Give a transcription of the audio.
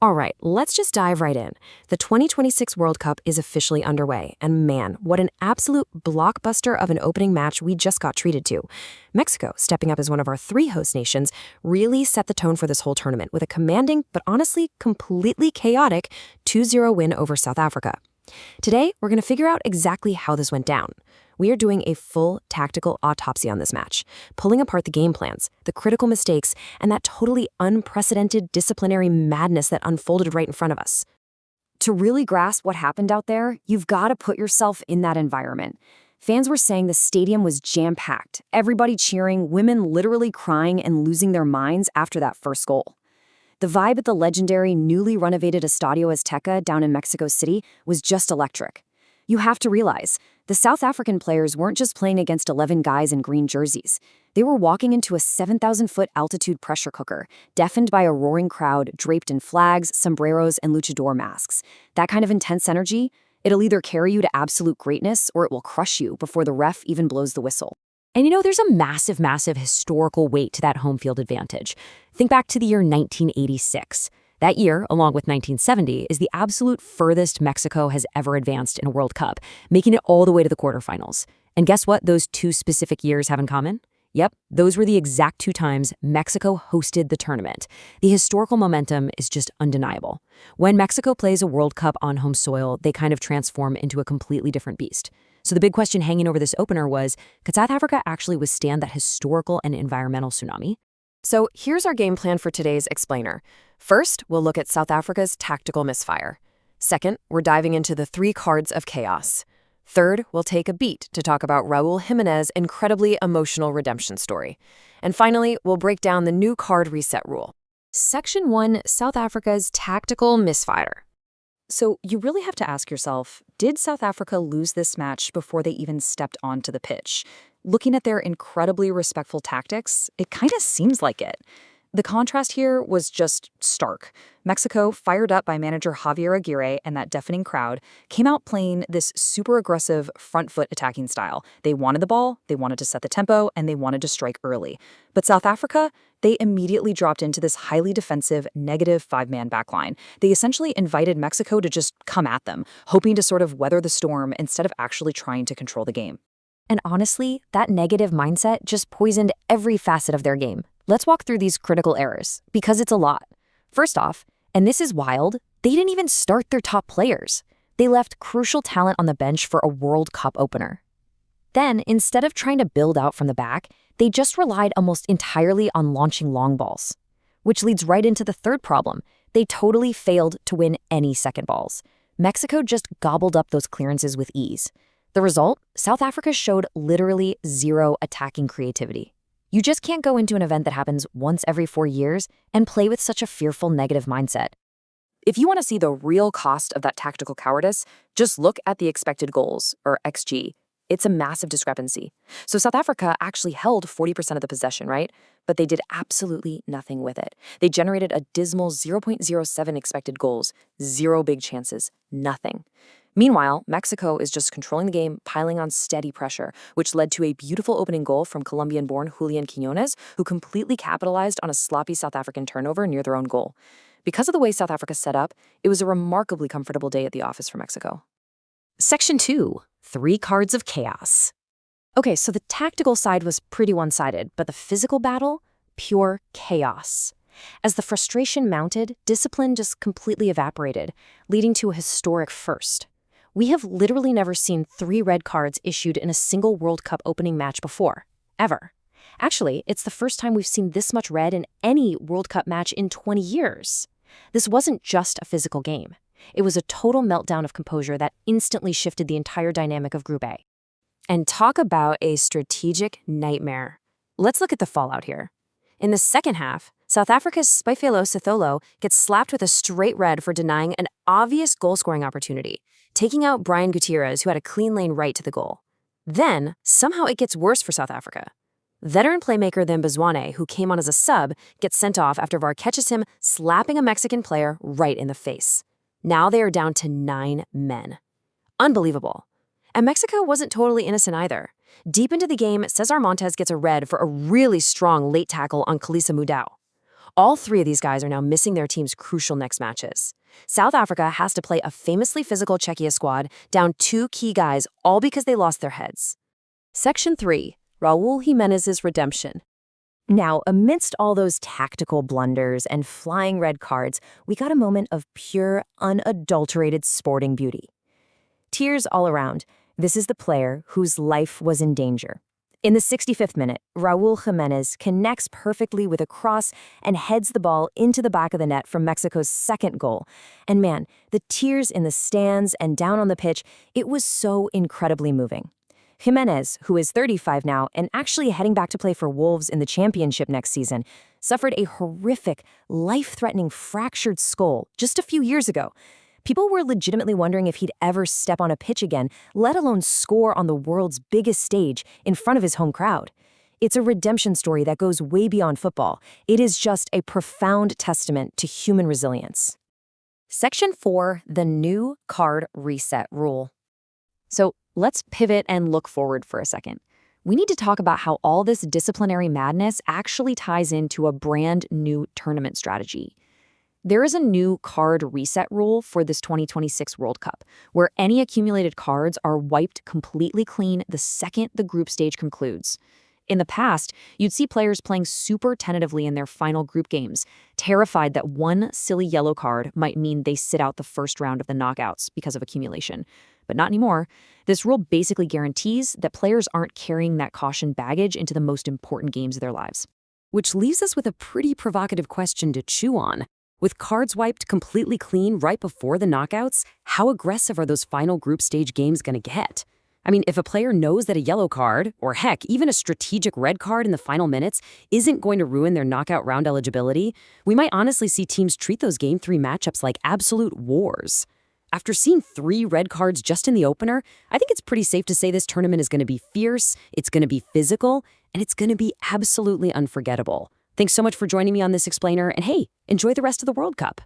All right, let's just dive right in. The 2026 World Cup is officially underway, and man, what an absolute blockbuster of an opening match we just got treated to. Mexico, stepping up as one of our three host nations, really set the tone for this whole tournament with a commanding, but honestly completely chaotic 2-0 win over South Africa. Today, we're going to figure out exactly how this went down. We are doing a full tactical autopsy on this match, pulling apart the game plans, the critical mistakes, and that totally unprecedented disciplinary madness that unfolded right in front of us. To really grasp what happened out there, you've got to put yourself in that environment. Fans were saying the stadium was jam-packed, everybody cheering, women literally crying and losing their minds after that first goal. The vibe at the legendary, newly renovated Estadio Azteca down in Mexico City was just electric. You have to realize, the South African players weren't just playing against 11 guys in green jerseys. They were walking into a 7,000-foot altitude pressure cooker, deafened by a roaring crowd draped in flags, sombreros, and luchador masks. That kind of intense energy, it'll either carry you to absolute greatness or it will crush you before the ref even blows the whistle. And there's a massive historical weight to that home field advantage. Think back to the year 1986. That year, along with 1970, is the absolute furthest Mexico has ever advanced in a World Cup, making it all the way to the quarterfinals. And guess what those two specific years have in common? Yep, those were the exact two times Mexico hosted the tournament. The historical momentum is just undeniable. When Mexico plays a World Cup on home soil, they kind of transform into a completely different beast. So the big question hanging over this opener was, could South Africa actually withstand that historical and environmental tsunami? So here's our game plan for today's explainer. First, we'll look at South Africa's tactical misfire. Second, we're diving into the 3 cards of chaos. Third, we'll take a beat to talk about Raul Jimenez's incredibly emotional redemption story. And finally, we'll break down the new card reset rule. Section 1, South Africa's tactical misfire. So you really have to ask yourself, did South Africa lose this match before they even stepped onto the pitch? Looking at their incredibly respectful tactics, it kind of seems like it. The contrast here was just stark. Mexico, fired up by manager Javier Aguirre and that deafening crowd, came out playing this super aggressive front foot attacking style. They wanted the ball, they wanted to set the tempo, and they wanted to strike early. But South Africa, they immediately dropped into this highly defensive, negative 5-man backline. They essentially invited Mexico to just come at them, hoping to sort of weather the storm instead of actually trying to control the game. And honestly, that negative mindset just poisoned every facet of their game. Let's walk through these critical errors, because it's a lot. First off, and this is wild, they didn't even start their top players. They left crucial talent on the bench for a World Cup opener. Then, instead of trying to build out from the back, they just relied almost entirely on launching long balls. Which leads right into the third problem. They totally failed to win any second balls. Mexico just gobbled up those clearances with ease. The result? South Africa showed literally zero attacking creativity. You just can't go into an event that happens once every 4 years and play with such a fearful negative mindset. If you want to see the real cost of that tactical cowardice, just look at the expected goals, or XG. It's a massive discrepancy. So South Africa actually held 40% of the possession, right? But they did absolutely nothing with it. They generated a dismal 0.07 expected goals, 0 big chances, nothing. Meanwhile, Mexico is just controlling the game, piling on steady pressure, which led to a beautiful opening goal from Colombian-born Julian Quiñones, who completely capitalized on a sloppy South African turnover near their own goal. Because of the way South Africa set up, it was a remarkably comfortable day at the office for Mexico. Section 2, 3 cards of chaos. Okay, so the tactical side was pretty one-sided, but the physical battle, pure chaos. As the frustration mounted, discipline just completely evaporated, leading to a historic first. We have literally never seen 3 red cards issued in a single World Cup opening match before, ever. Actually, it's the first time we've seen this much red in any World Cup match in 20 years. This wasn't just a physical game. It was a total meltdown of composure that instantly shifted the entire dynamic of Group A. And talk about a strategic nightmare. Let's look at the fallout here. In the second half, South Africa's Spifelo Sitholo gets slapped with a straight red for denying an obvious goal-scoring opportunity, taking out Brian Gutierrez, who had a clean lane right to the goal. Then, somehow it gets worse for South Africa. Veteran playmaker Mbazwane, who came on as a sub, gets sent off after VAR catches him slapping a Mexican player right in the face. Now they are down to 9 men. Unbelievable. And Mexico wasn't totally innocent either. Deep into the game, Cesar Montes gets a red for a really strong late tackle on Kalisa Mudau. All three of these guys are now missing their team's crucial next matches. South Africa has to play a famously physical Czechia squad down 2 key guys, all because they lost their heads. Section 3. Raul Jimenez's redemption. Now, amidst all those tactical blunders and flying red cards, we got a moment of pure, unadulterated sporting beauty. Tears all around. This is the player whose life was in danger. In the 65th minute, Raul Jimenez connects perfectly with a cross and heads the ball into the back of the net from Mexico's second goal. And man, the tears in the stands and down on the pitch, it was so incredibly moving. Jimenez, who is 35 now and actually heading back to play for Wolves in the championship next season, suffered a horrific, life-threatening fractured skull just a few years ago. People were legitimately wondering if he'd ever step on a pitch again, let alone score on the world's biggest stage in front of his home crowd. It's a redemption story that goes way beyond football. It is just a profound testament to human resilience. Section 4, the new card reset rule. So let's pivot and look forward for a second. We need to talk about how all this disciplinary madness actually ties into a brand new tournament strategy. There is a new card reset rule for this 2026 World Cup, where any accumulated cards are wiped completely clean the second the group stage concludes. In the past, you'd see players playing super tentatively in their final group games, terrified that one silly yellow card might mean they sit out the first round of the knockouts because of accumulation. But not anymore. This rule basically guarantees that players aren't carrying that caution baggage into the most important games of their lives. Which leaves us with a pretty provocative question to chew on. With cards wiped completely clean right before the knockouts, how aggressive are those final group stage games going to get? I mean, if a player knows that a yellow card, or heck, even a strategic red card in the final minutes, isn't going to ruin their knockout round eligibility, we might honestly see teams treat those Game 3 matchups like absolute wars. After seeing 3 red cards just in the opener, I think it's pretty safe to say this tournament is going to be fierce, it's going to be physical, and it's going to be absolutely unforgettable. Thanks so much for joining me on this explainer, and hey, enjoy the rest of the World Cup.